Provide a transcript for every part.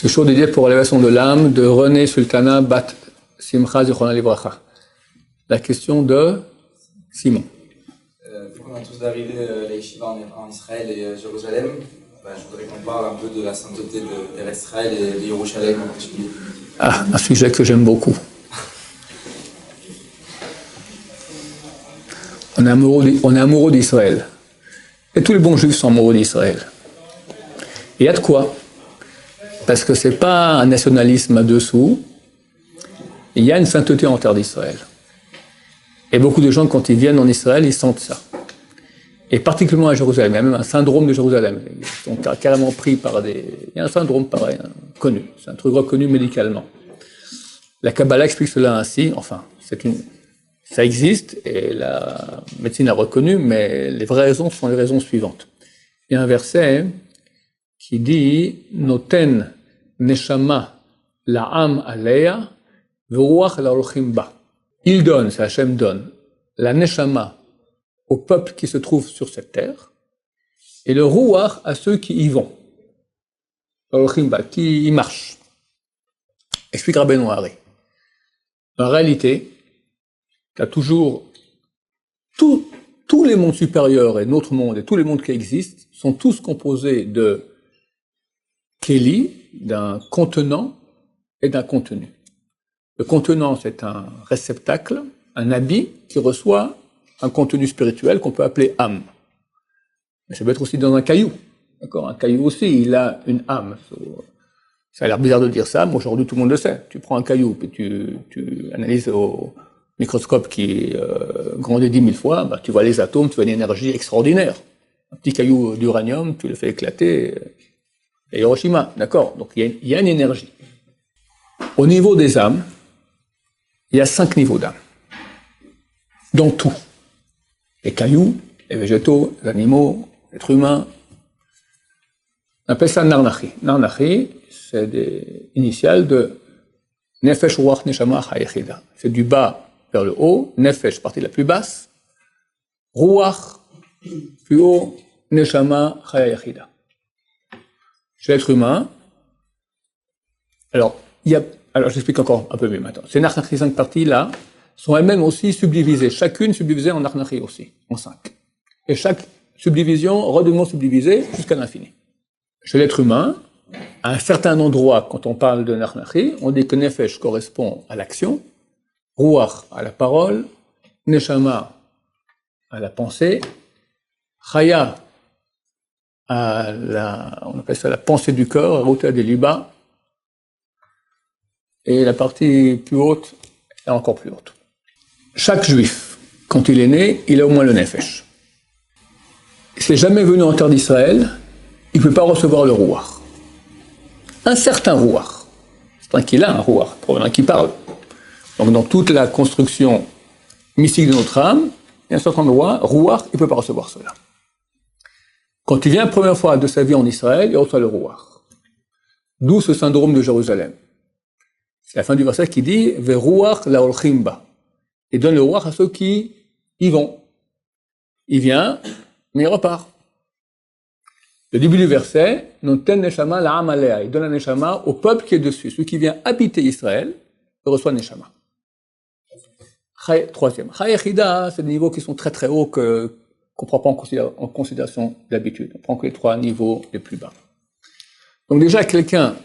C'est chaud d'idée pour l'élévation de l'âme de René Sultana Bat Simcha Zichronah Livracha. La question de Simon. Vu qu'on a tous d'arriver les yeshivas en Israël et Jérusalem, je voudrais qu'on parle un peu de la sainteté d'Israël et de Jérusalem en particulier. Ah, un sujet que j'aime beaucoup. On est amoureux d'Israël. Et tous les bons juifs sont amoureux d'Israël. Et il y a de quoi? Parce que c'est pas un nationalisme à dessous. Il y a une sainteté en terre d'Israël. Et beaucoup de gens, quand ils viennent en Israël, ils sentent ça. Et particulièrement à Jérusalem. Il y a même un syndrome de Jérusalem. Ils sont carrément pris par des... Il y a un syndrome pareil, connu. C'est un truc reconnu médicalement. La Kabbalah explique cela ainsi. Enfin, ça existe et la médecine a reconnu, mais les vraies raisons sont les raisons suivantes. Il y a un verset qui dit « Noten neshama la'am aleya v'ruach la'olchim ba ». Il donne, c'est Hachem donne, la neshama au peuple qui se trouve sur cette terre et le ruach à ceux qui y vont. La'olchim ba, qui y marchent. Explique Rabbeinu Hari. En réalité, tu as toujours tous les mondes supérieurs et notre monde et tous les mondes qui existent sont tous composés de Kéli, d'un contenant et d'un contenu. Le contenant, c'est un réceptacle, un habit qui reçoit un contenu spirituel qu'on peut appeler âme. Mais ça peut être aussi dans un caillou. D'accord? Un caillou aussi, il a une âme. Ça a l'air bizarre de dire ça, mais aujourd'hui tout le monde le sait. Tu prends un caillou et tu analyses au microscope qui grandit 10 000 fois, tu vois les atomes, tu vois une énergie extraordinaire. Un petit caillou d'uranium, tu le fais éclater, et Hiroshima, d'accord? Donc il y a une énergie. Au niveau des âmes, il y a 5 niveaux d'âme. Dans tout. Les cailloux, les végétaux, les animaux, l'être humain. On appelle ça Narnachi. Narnachi, c'est des initiales de Nefesh Ruach Neshama Chayechida. C'est du bas vers le haut, Nefesh, partie la plus basse, Ruach, plus haut, Neshama Chayechida. Chez l'être humain, alors j'explique encore un peu mieux maintenant. Ces Narnachi 5 parties-là sont elles-mêmes aussi subdivisées, chacune subdivisée en Narnachi aussi, en 5. Et chaque subdivision redevient subdivisée jusqu'à l'infini. Chez l'être humain, à un certain endroit, quand on parle de Narnachi, on dit que Nefesh correspond à l'action, Ruach à la parole, Neshama à la pensée, Chaya on appelle ça la pensée du corps, Ruta des Liba, et la partie plus haute est encore plus haute. Chaque juif, quand il est né, il a au moins le Nefesh. S'il n'est jamais venu en terre d'Israël, il ne peut pas recevoir le Ruach. Un certain Ruach. C'est vrai qu'il a un Ruach, probablement qui parle. Donc dans toute la construction mystique de notre âme, il y a un certain Ruach, il ne peut pas recevoir cela. Quand il vient la première fois de sa vie en Israël, il reçoit le Ruach. D'où ce syndrome de Jérusalem. C'est la fin du verset qui dit « Ve'ruach la'olchim ba ». Il donne le Ruach à ceux qui y vont. Il vient, mais il repart. Le début du verset, « Noten neshama la'am alea ». Il donne la neshama au peuple qui est dessus. Celui qui vient habiter Israël, il reçoit neshama. Troisième. Chayechida, c'est des niveaux qui sont très très hauts qu'on ne prend pas en considération d'habitude. On prend que les 3 niveaux les plus bas. Donc déjà, quelqu'un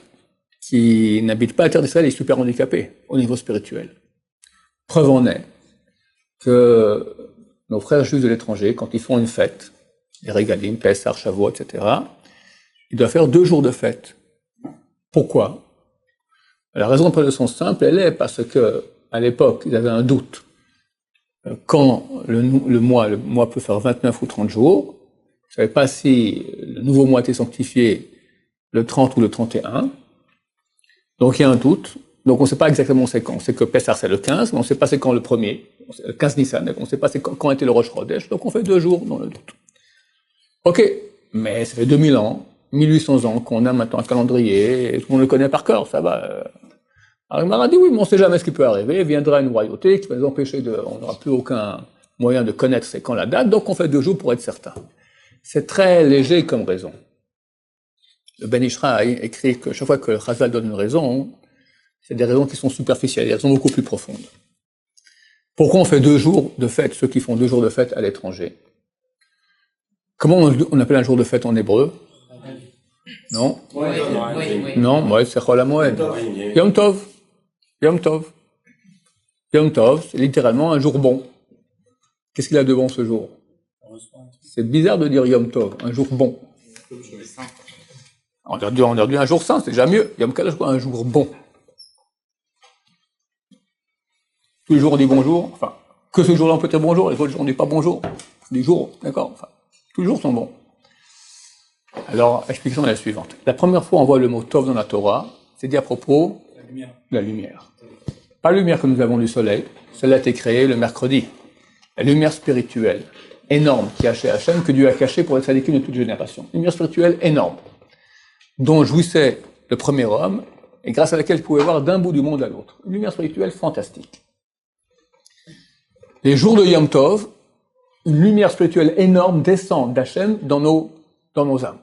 qui n'habite pas la terre d'Israël est super handicapé au niveau spirituel. Preuve en est que nos frères juifs de l'étranger, quand ils font une fête, les Régalim, Pessah, Shavuot, etc., ils doivent faire 2 jours de fête. Pourquoi? La raison pour le sens simple, elle est parce que à l'époque, ils avaient un doute. Quand le mois peut faire 29 ou 30 jours, ils ne savaient pas si le nouveau mois était sanctifié le 30 ou le 31. Donc il y a un doute. Donc on ne sait pas exactement c'est quand. On sait que Pessah c'est le 15, mais on ne sait pas c'est quand le premier. Le 15 Nissan, on ne sait pas c'est quand était le Rosh Chodesh. Donc on fait 2 jours dans le doute. Ok, mais ça fait 2000 ans, 1800 ans qu'on a maintenant un calendrier, et tout le monde le connaît par cœur, ça va. Alors il m'a dit oui, mais on ne sait jamais ce qui peut arriver, viendra une royauté qui va nous empêcher on n'aura plus aucun moyen de connaître c'est quand la date, donc on fait 2 jours pour être certain. C'est très léger comme raison. Le Ben Ishraï écrit que chaque fois que le Chazal donne une raison, c'est des raisons qui sont superficielles, des raisons beaucoup plus profondes. Pourquoi on fait 2 jours de fête, ceux qui font 2 jours de fête à l'étranger? Comment on appelle un jour de fête en hébreu? Non? Non, ouais, c'est Chol HaMoed. Yom Tov. Yom Tov. Yom Tov, c'est littéralement un jour bon. Qu'est-ce qu'il a de bon ce jour? C'est bizarre de dire Yom Tov, un jour bon. On aurait dit un jour saint, c'est déjà mieux. Yom Kalash, un jour bon. Tous les jours on dit bonjour, enfin, que ce jour-là on peut dire bonjour, les autres jours on dit pas bonjour. Les jours, d'accord, enfin, tous les jours sont bons. Alors, l'explication est la suivante. La première fois on voit le mot Tov dans la Torah, c'est dit à propos de la lumière. Pas la lumière que nous avons du soleil, celle-là a été créée le mercredi. La lumière spirituelle, énorme, qui a chez Hachem, que Dieu a caché pour les tzadikim de toute génération. Lumière spirituelle énorme, dont jouissait le premier homme, et grâce à laquelle il pouvait voir d'un bout du monde à l'autre. Une lumière spirituelle fantastique. Les jours de Yom Tov, une lumière spirituelle énorme descend d'Hachem dans nos âmes.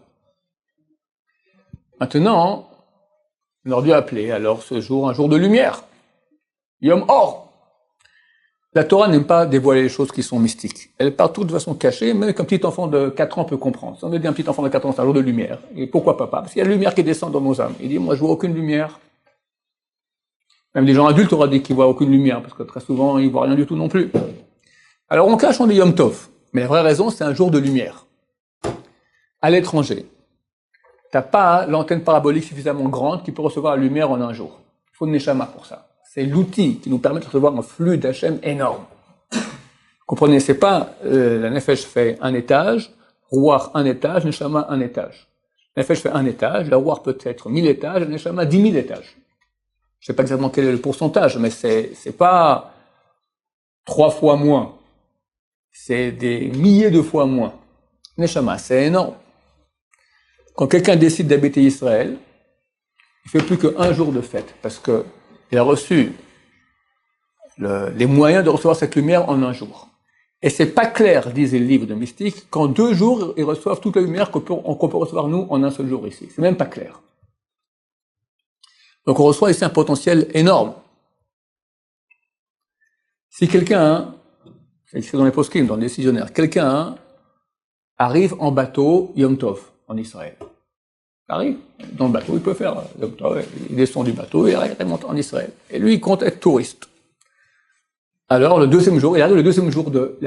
Maintenant, on aurait dû appeler alors ce jour un jour de lumière. Yom Or. La Torah n'aime pas dévoiler les choses qui sont mystiques. Elle parle tout de façon cachée, même qu'un petit enfant de 4 ans peut comprendre. Si on dit un petit enfant de 4 ans, c'est un jour de lumière. Et pourquoi pas? Parce qu'il y a la lumière qui descend dans nos âmes. Il dit, moi je vois aucune lumière. Même des gens adultes auraient dit qu'ils voient aucune lumière, parce que très souvent, ils voient rien du tout non plus. Alors on cache, on dit Yom Tov. Mais la vraie raison, c'est un jour de lumière. À l'étranger, t'as pas l'antenne parabolique suffisamment grande qui peut recevoir la lumière en un jour. Il faut une neshama pour ça. C'est l'outil qui nous permet de recevoir un flux d'Hachem énorme. Comprenez, c'est pas la nefesh fait un étage, Ruach un étage, neshama un étage. La nefesh fait un étage, la Ruach peut-être 1000 étages, la neshama 10 000 étages. Je sais pas exactement quel est le pourcentage, mais c'est pas 3 fois moins. C'est des milliers de fois moins. Neshama, c'est énorme. Quand quelqu'un décide d'habiter Israël, il fait plus qu'un jour de fête, parce que il a reçu les moyens de recevoir cette lumière en un jour. Et c'est pas clair, disent les livres de mystiques, qu'en 2 jours, ils reçoivent toute la lumière qu'on peut recevoir nous en un seul jour ici. C'est même pas clair. Donc on reçoit ici un potentiel énorme. Si quelqu'un, c'est écrit dans les poskim, dans les décisionnaires, quelqu'un arrive en bateau Yom Tov en Israël. Arrive dans le bateau, il peut faire Yom Tov, il descend du bateau et il monte en Israël. Et lui, il compte être touriste. Alors le deuxième jour, il arrive le deuxième jour de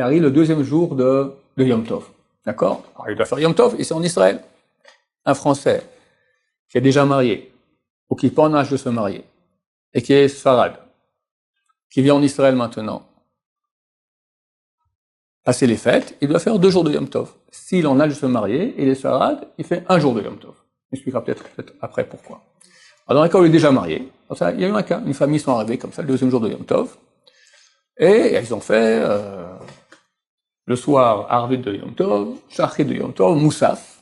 Yom Tov. D'accord? Alors, il doit faire Yom Tov ici en Israël. Un Français qui est déjà marié, ou qui n'est pas en âge de se marier, et qui est Sfarad, qui vit en Israël maintenant, passer les fêtes, il doit faire 2 jours de Yom Tov. S'il est en âge de se marier, il est Sfarad, il fait 1 jour de Yom Tov. On expliquera peut-être après pourquoi. Alors dans le cas où il est déjà marié, ça, il y a eu un cas, une famille sont arrivés comme ça, le 2e jour de Yom Tov, et ils ont fait le soir Arvit de Yom Tov, Shachrit de Yom Tov, Moussaf,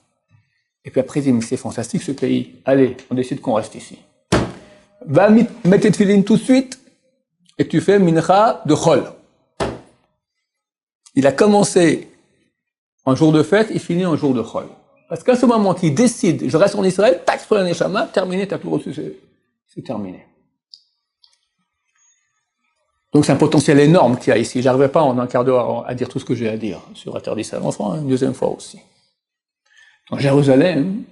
et puis après ils disent, mais c'est fantastique ce pays, allez, on décide qu'on reste ici. Va mettre tes tefilines tout de suite, et tu fais mincha de Chol. Il a commencé en jour de fête, il finit en jour de Chol. Parce qu'à ce moment qu'il décide, je reste en Israël, tac sur la neshama, terminé, t'as tout reçu, c'est terminé. Donc c'est un potentiel énorme qu'il y a ici. J'arriverai pas en un quart d'heure à dire tout ce que j'ai à dire sur Interdit ça. On fera une 2e fois aussi. Dans Jérusalem,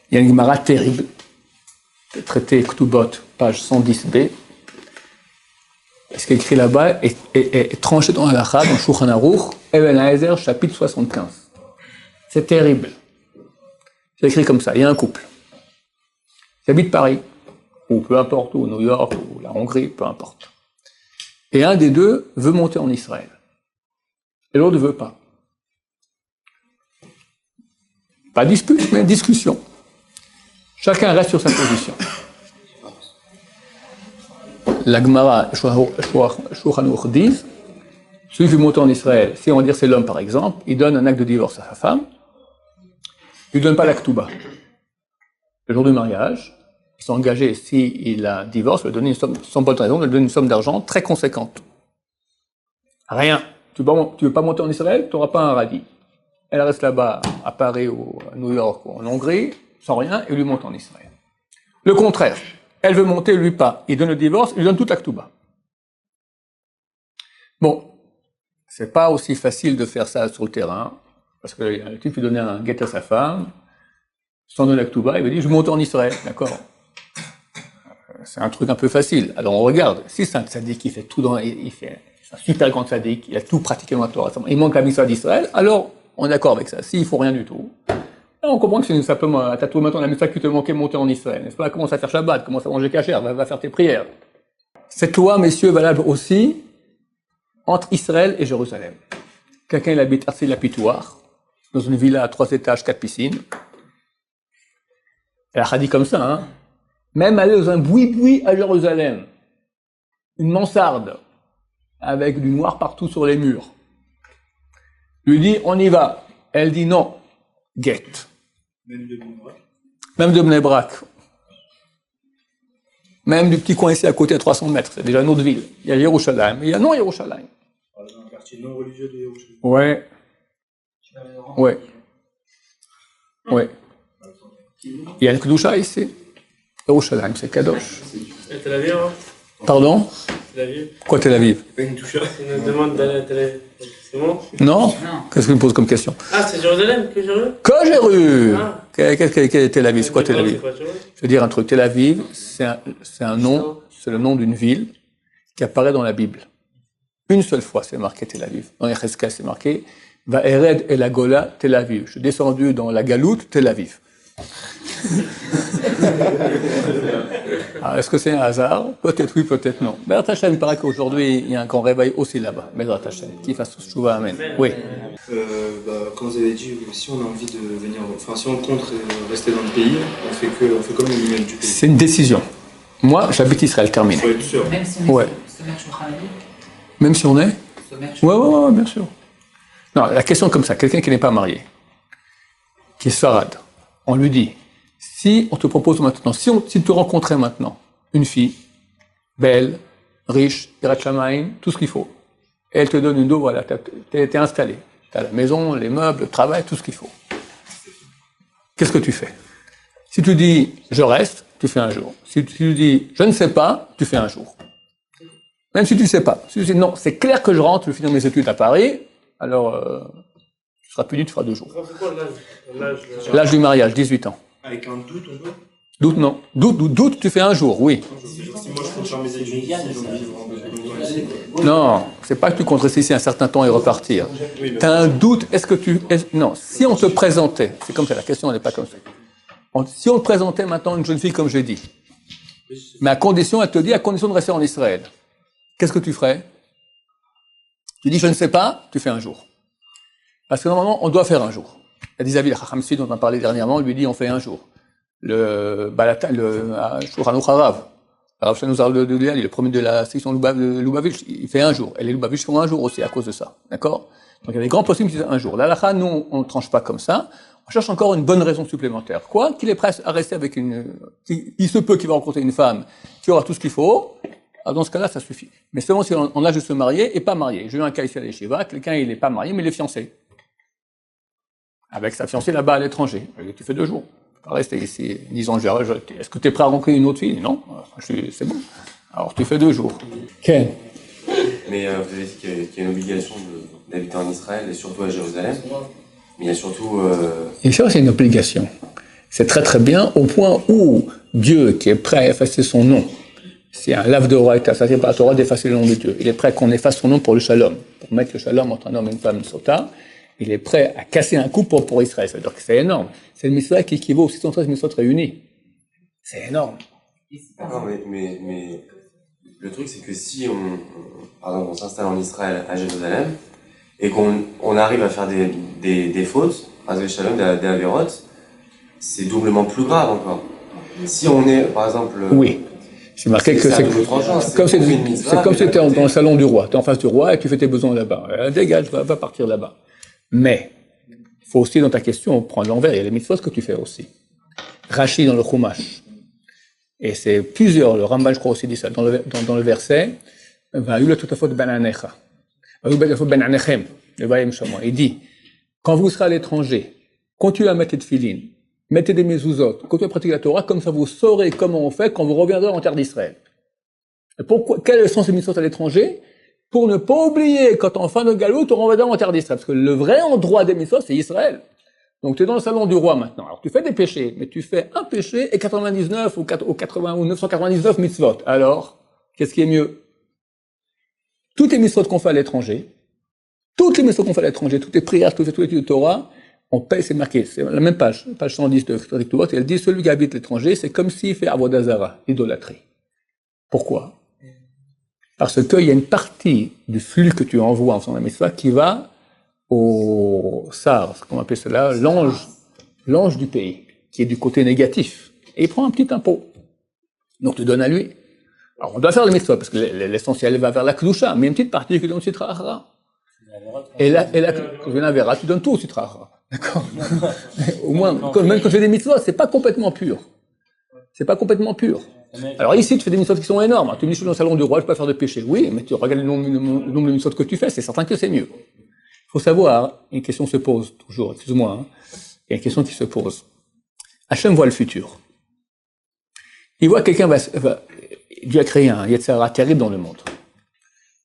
il y a une Gemara terrible, traité Ktubot, page 110b. Ce qui est écrit là-bas est tranché dans la Halakha, dans Shulchan Aruch, Even Haezer, chapitre 75. C'est terrible. C'est écrit comme ça. Il y a un couple. Ils habitent Paris, ou peu importe, ou New York, ou la Hongrie, peu importe. Et un des deux veut monter en Israël. Et l'autre ne veut pas. Pas dispute, mais discussion. Chacun reste sur sa position. La Gemara, Shulchan Aruch dit, celui qui veut monter en Israël, si on va dire c'est l'homme par exemple, il donne un acte de divorce à sa femme, il ne donne pas la Ktuba. Le jour du mariage, il s'est engagé, s'il a un divorce, il va donner une somme, sans bonne raison, il va donner une somme d'argent très conséquente. Rien. Tu veux pas monter en Israël, tu n'auras pas un radis. elle reste là-bas à Paris ou à New York ou en Hongrie, sans rien, et lui monte en Israël. Le contraire, elle veut monter, lui pas. Il donne le divorce, il lui donne toute la Ktouba. Bon, c'est pas aussi facile de faire ça sur le terrain, parce que le type lui donnait un guet à sa femme, sans donner la Ktouba, il lui dit, je monte en Israël, d'accord? C'est un truc un peu facile. Alors on regarde, si c'est un tzaddik qui fait tout c'est un super grand tzaddik, il a tout pratiqué dans la Torah, il manque la mitzvah d'Israël, alors on est d'accord avec ça. S'il faut rien du tout, là, on comprend que c'est simplement, t'as tout maintenant la mitzvah qui te manquait monter en Israël, n'est-ce pas? Commence à faire Shabbat, commence à manger kasher, va faire tes prières. Cette loi, messieurs, valable aussi entre Israël et Jérusalem. Quelqu'un, il habite à Lapitoir, dans une villa à 3 étages, 4 piscines. Elle a dit comme ça, hein. Même aller dans un boui-boui à Jérusalem, une mansarde, avec du noir partout sur les murs. Lui dit, on y va. Elle dit non, guette. Même de Bnei Brak. Même du petit coin ici à côté à 300 mètres, c'est déjà une autre ville. Il y a Yerushalayim, mais il y a non Yerushalayim. Dans un quartier non religieux de Yerushalayim. Ouais. Ouais. Ouais. Il y a le Kedusha ici. Yerushalayim, c'est Kadosh. Tel Aviv, hein? Pardon? Tel Aviv. Quoi Tel Aviv? C'est une touche. C'est une demande d'aller à Tel Aviv. C'est bon? Non? Qu'est-ce que tu me poses comme question? Ah, c'est Jérusalem que j'ai vu? Que j'ai eu! Ah. Qu'est-ce que Tel Aviv? C'est quoi Tel Aviv? Je veux dire un truc. Tel Aviv, c'est un nom, c'est le nom d'une ville qui apparaît dans la Bible. Une seule fois, c'est marqué Tel Aviv. Dans Yecheskel, c'est marqué Va'ered el Agola Tel Aviv. Je suis descendu dans la galoute Tel Aviv. Alors, est-ce que c'est un hasard? Peut-être oui, peut-être non. Bezrat Hashem, il paraît qu'aujourd'hui, il y a un grand réveil aussi là-bas. Bezrat Hashem, qui fasse Teshuvah, amen. Oui. Comme vous avez dit, si on a envie de venir, enfin si on compte rester dans le pays, on fait comme le limite du pays. C'est une décision. Moi, j'habite Israël, terminé. Faut être sûr. Même si on est Ouais. Même si on est? Ouais, bien sûr. Non, la question est comme ça. Quelqu'un qui n'est pas marié, qui est sarade, on lui dit, si on te propose maintenant, si tu rencontrais maintenant une fille, belle, riche, Yirat Shamayim, tout ce qu'il faut, et elle te donne une dos, voilà, t'es installé, t'as la maison, les meubles, le travail, tout ce qu'il faut. Qu'est-ce que tu fais? Si tu dis, je reste, tu fais un jour. Si tu dis, je ne sais pas, tu fais un jour. Même si tu ne sais pas. Si tu dis, non, c'est clair que je rentre, je vais finir mes études à Paris, alors tu seras puni, tu feras 2 jours. C'est quoi l'âge? L'âge du mariage, 18 ans. Avec un doute, on peut? Doute, non. Doute, tu fais un jour, oui. Si moi je compte faire mes études ici, j'ai envie de vivre ici. Non, c'est pas que tu comptes rester ici un certain temps et repartir. Tu as un doute, non, si on te présentait, c'est comme ça, la question n'est pas comme ça. Si on te présentait maintenant une jeune fille comme j'ai dit, mais à condition de rester en Israël, qu'est-ce que tu ferais? Tu dis je ne sais pas, tu fais un jour. Parce que normalement, on doit faire un jour. Il y a des avis, le Chacham Sud, dont on a parlé dernièrement, lui dit on fait un jour. Le Shulchan Harav, Rav Shanuzar de Lial, il est le premier de la section de Lubavitch, il fait un jour. Et les Lubavitch font un jour aussi à cause de ça. D'accord? Donc il y a des grands possibilités un jour. L'Halakha, nous, on ne tranche pas comme ça. On cherche encore une bonne raison supplémentaire. Quoi? Qu'il est prêt à rester avec il se peut qu'il va rencontrer une femme qui aura tout ce qu'il faut. Alors dans ce cas-là, ça suffit. Mais seulement si on a juste se marier et pas marié. J'ai eu un cas ici à l'Yeshiva, quelqu'un il n'est pas marié, mais il est fiancé. Avec sa fiancée là-bas à l'étranger. Tu fais 2 jours. Tu peux rester ici, disons, est-ce que tu es prêt à rencontrer une autre fille? Non, c'est bon. Alors tu fais 2 jours. Ken. Mais vous avez dit qu'il y a une obligation d'habiter en Israël et surtout à Jérusalem. Mais il y a surtout... Et ça, c'est une obligation. C'est très très bien au point où Dieu, qui est prêt à effacer son nom, c'est un lave de Horaïta, ça c'est pas la Torah d'effacer le nom de Dieu. Il est prêt qu'on efface son nom pour le shalom, pour mettre le shalom entre un homme et une femme, une sota. Il est prêt à casser un coup pour Israël. Ça veut dire que c'est énorme. C'est le mitzvah qui équivaut aux 613 mitzvot réunis. C'est énorme. Non, mais le truc, c'est que si par exemple, on s'installe en Israël, à Jérusalem, et qu'on arrive à faire des fautes, des shalom, des averot, c'est doublement plus grave encore. Si on est, par exemple... Oui. C'est marqué que c'est comme si tu étais dans le salon du roi. Tu es en face du roi et tu fais tes besoins là-bas. Dégage, va partir là-bas. Mais, il faut aussi, dans ta question, prendre l'envers. Il y a les mitzvot que tu fais aussi. Rashi dans le Chumash. Et c'est plusieurs, le Ramban, je crois aussi, dit ça, dans le verset, il dit, quand vous serez à l'étranger, continuez à mettre des tefilines, mettez des mezuzot, continuez à pratiquer la Torah, comme ça vous saurez comment on fait quand vous reviendrez en terre d'Israël. Et pourquoi, quel est le sens des mitzvot à l'étranger? Pour ne pas oublier, quand en fin de galoute, on reviendra en terre d'Israël. Parce que le vrai endroit des mitzvot, c'est Israël. Donc tu es dans le salon du roi maintenant. Alors tu fais des péchés, mais tu fais un péché et 99 ou 80 ou 999 mitzvot. Alors, qu'est-ce qui est mieux? Toutes les mitzvot qu'on fait à l'étranger, toutes les prières, toutes les études de Torah, on paye, c'est marqué, c'est la même page 110 de Ktuvot, et elle dit, celui qui habite l'étranger, c'est comme s'il fait Avodah Zarah, idolâtrie. Pourquoi? Parce qu'il y a une partie du flux que tu envoies en faisant la mitzvah qui va au SAR, comment on appelle cela, l'ange du pays, qui est du côté négatif. Et il prend un petit impôt. Donc tu donnes à lui. Alors on doit faire le mitzvah, parce que l'essentiel va vers la Kedusha, mais une petite partie qui donne au Sitra Achra. Et là, tu donnes tout au Sitra Achra. D'accord? Au moins, même quand tu fais des mitzvahs, c'est pas complètement pur. C'est pas complètement pur. Alors ici, tu fais des mitzvot qui sont énormes. Tu me dis, je suis dans le salon du roi, je peux pas faire de péché. Oui, mais tu regardes le nombre de mitzvot que tu fais, c'est certain que c'est mieux. Il faut savoir, une question se pose toujours, excuse-moi, il y a une question qui se pose. Hachem voit le futur. Il voit que quelqu'un Dieu a créé un Yetzirah terrible dans le monde.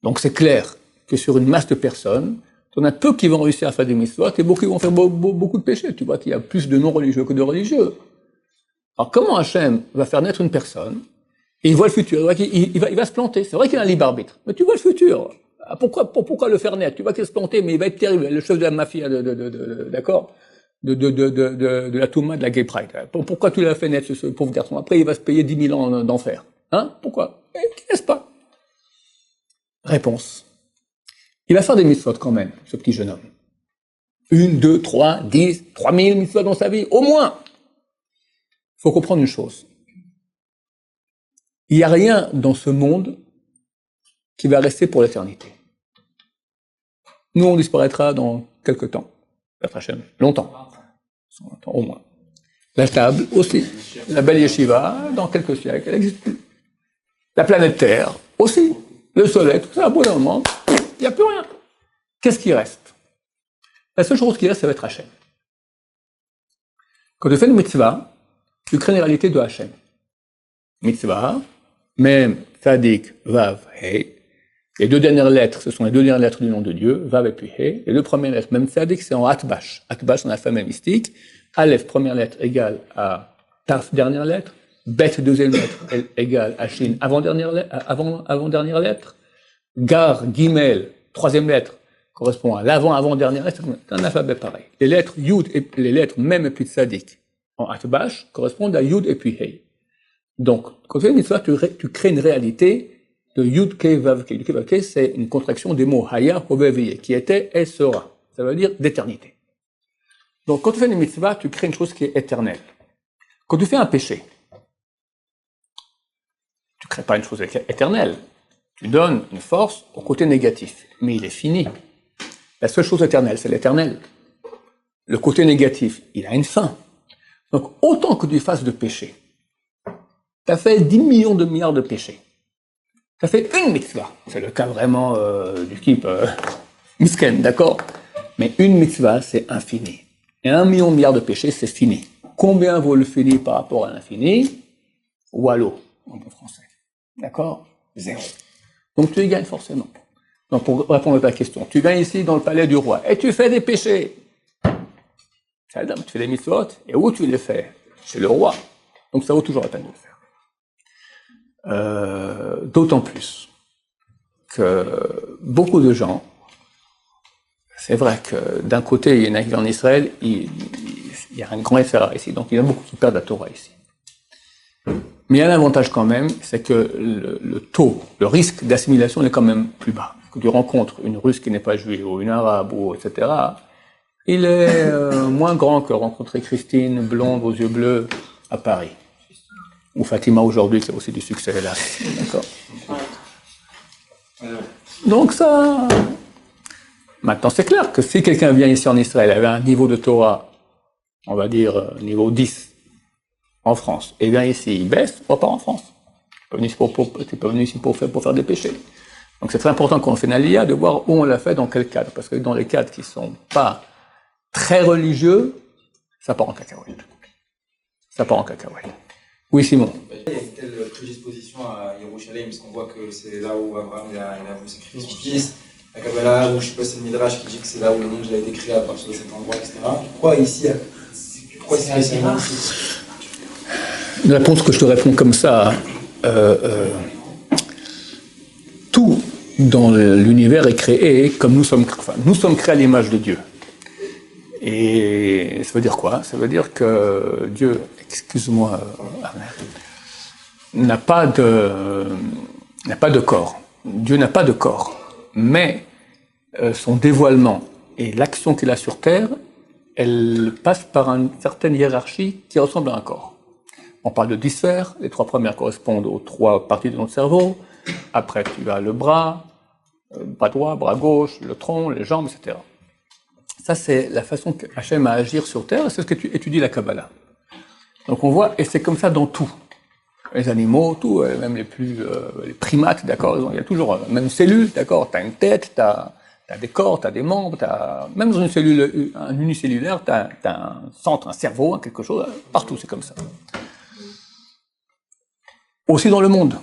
Donc c'est clair que sur une masse de personnes, tu en as peu qui vont réussir à faire des mitzvot et beaucoup qui vont faire beaucoup de péchés. Tu vois qu'il y a plus de non-religieux que de religieux. Alors comment Hachem va faire naître une personne, et il voit le futur, il va se planter. C'est vrai qu'il a un libre arbitre, mais tu vois le futur. Pourquoi le faire naître? Tu vois qu'il va se planter, mais il va être terrible. Le chef de la mafia, d'accord? De la Touma, de la Gay Pride. Pourquoi tu l'as fait naître, ce pauvre garçon? Après, il va se payer 10 000 ans d'enfer. Hein? Pourquoi? Qui n'est-ce pas? Réponse. Il va faire des mitzvot quand même, ce petit jeune homme. 1, 2, 3, 10, 3000 mitzvot dans sa vie, au moins. Il faut comprendre une chose. Il n'y a rien dans ce monde qui va rester pour l'éternité. Nous, on disparaîtra dans quelques temps. Longtemps. Au moins. La table aussi. La belle yeshiva, dans quelques siècles, elle n'existe plus. La planète Terre aussi. Le soleil, tout ça, à bout d'un moment, il n'y a plus rien. Qu'est-ce qui reste? La seule chose qui reste, ça va être Hachem. Quand tu fais une mitzvah, tu crées une réalité de Hachem. Mitzvah, même, Tzadik, Vav, He. Les deux dernières lettres, ce sont les deux dernières lettres du nom de Dieu, Vav et puis He. Les deux premières lettres, même Tzadik, c'est en Atbash. Atbash, dans l'alphabet mystique. Aleph, première lettre, égale à Taf, dernière lettre. Bet, deuxième lettre, égale à Shin, avant-dernière lettre. Gar, Gimel, troisième lettre, correspond à l'avant-avant-dernière lettre. C'est un alphabet pareil. Les lettres Yud, et les lettres même et puis Tzadik, en Atbash, correspondent à Yud et puis He. Donc, quand tu fais une mitzvah, tu crées une réalité de Yud Ke Vav Ke. Yud Ke Vav Ke, c'est une contraction des mots Haya, Hove, qui était et sera. Ça veut dire d'éternité. Donc, quand tu fais une mitzvah, tu crées une chose qui est éternelle. Quand tu fais un péché, tu crées pas une chose éternelle. Tu donnes une force au côté négatif. Mais il est fini. La seule chose éternelle, c'est l'éternel. Le côté négatif, il a une fin. Donc, autant que tu fasses de péché, tu as fait 10 millions de milliards de péchés. Tu as fait une mitzvah. C'est le cas vraiment du type misken, d'accord? Mais une mitzvah, c'est infini. Et 1 million de milliards de péchés, c'est fini. Combien vaut le fini par rapport à l'infini? Wallo, en bon français. D'accord? 0. Donc tu y gagnes forcément. Donc pour répondre à ta question, tu viens ici dans le palais du roi et tu fais des péchés. Tu fais des mitzvot, et où tu les fais? Chez le roi. Donc ça vaut toujours la peine de le faire. D'autant plus que beaucoup de gens, c'est vrai que d'un côté, il y en a qui en Israël, il y a un grand effort ici, donc il y en a beaucoup qui perdent la Torah ici. Mais il y a un avantage quand même, c'est que le taux, le risque d'assimilation est quand même plus bas. Quand tu rencontres une Russe qui n'est pas juive, ou une Arabe, ou etc., il est moins grand que rencontrer Christine, blonde, aux yeux bleus, à Paris. Ou Fatima aujourd'hui, qui a aussi du succès là. D'accord. Donc ça... Maintenant, c'est clair que si quelqu'un vient ici en Israël, avait un niveau de Torah, on va dire niveau 10, en France, et vient ici, il baisse, on va pas en France. Tu n'es pas venu ici pour faire des péchés. Donc c'est très important quand on fait une aliyah de voir où on l'a fait, dans quel cadre. Parce que dans les cadres qui sont pas très religieux, ça part en cacahuète. Ça part en cacahuète. Oui, Simon. Il y a une telle prédisposition à Yerushalayim, parce qu'on voit que c'est là où Abraham il a voulu sacrifier son fils. La Kabbalah, ou je sais pas, c'est le Midrash qui dit que c'est là où le monde a été créé à partir de cet endroit, etc. Pourquoi ici, pourquoi spécialement ici? Une réponse que je te réponds comme ça, tout dans l'univers est créé comme nous sommes créés à l'image de Dieu. Et ça veut dire quoi? Ça veut dire que Dieu, excuse-moi, n'a pas de corps. Dieu n'a pas de corps. Mais son dévoilement et l'action qu'il a sur Terre, elle passe par une certaine hiérarchie qui ressemble à un corps. On parle de 10 sphères, les 3 premières correspondent aux 3 parties de notre cerveau. Après, tu as le bras droit, bras gauche, le tronc, les jambes, etc. Ça, c'est la façon qu'Hachem a agir sur Terre, c'est ce que tu étudies la Kabbalah. Donc on voit, et c'est comme ça dans tout. Les animaux, tout, même les primates, d'accord, il y a toujours, même cellule, d'accord, tu as une tête, tu as des corps, tu as des membres, même dans une cellule, un unicellulaire, tu as un centre, un cerveau, quelque chose, partout c'est comme ça. Aussi dans le monde.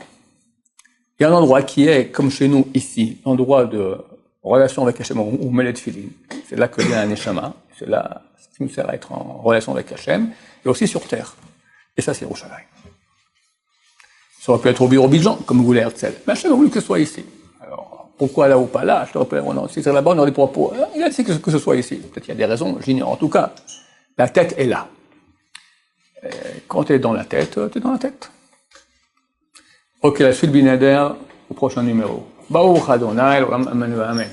Il y a un endroit qui est, comme chez nous ici, l'endroit de relation avec Hachem, ou Melet Filin. C'est là que vient un Neshama, c'est là ce qui nous sert à être en relation avec Hachem, et aussi sur terre. Et ça, c'est Yerushalayim. Ça aurait pu être au bureau Bijan, comme voulait Herzl. Mais Hachem a voulu que ce soit ici. Alors, pourquoi là ou pas là? Je te rappelle, si c'est là-bas, on aurait des propos. Il a décidé que ce soit ici. Peut-être qu'il y a des raisons, j'ignore. En tout cas, la tête est là. Et quand tu es dans la tête, tu es dans la tête. Ok, la suite Binader au prochain numéro. Baruch Adonai, Amen.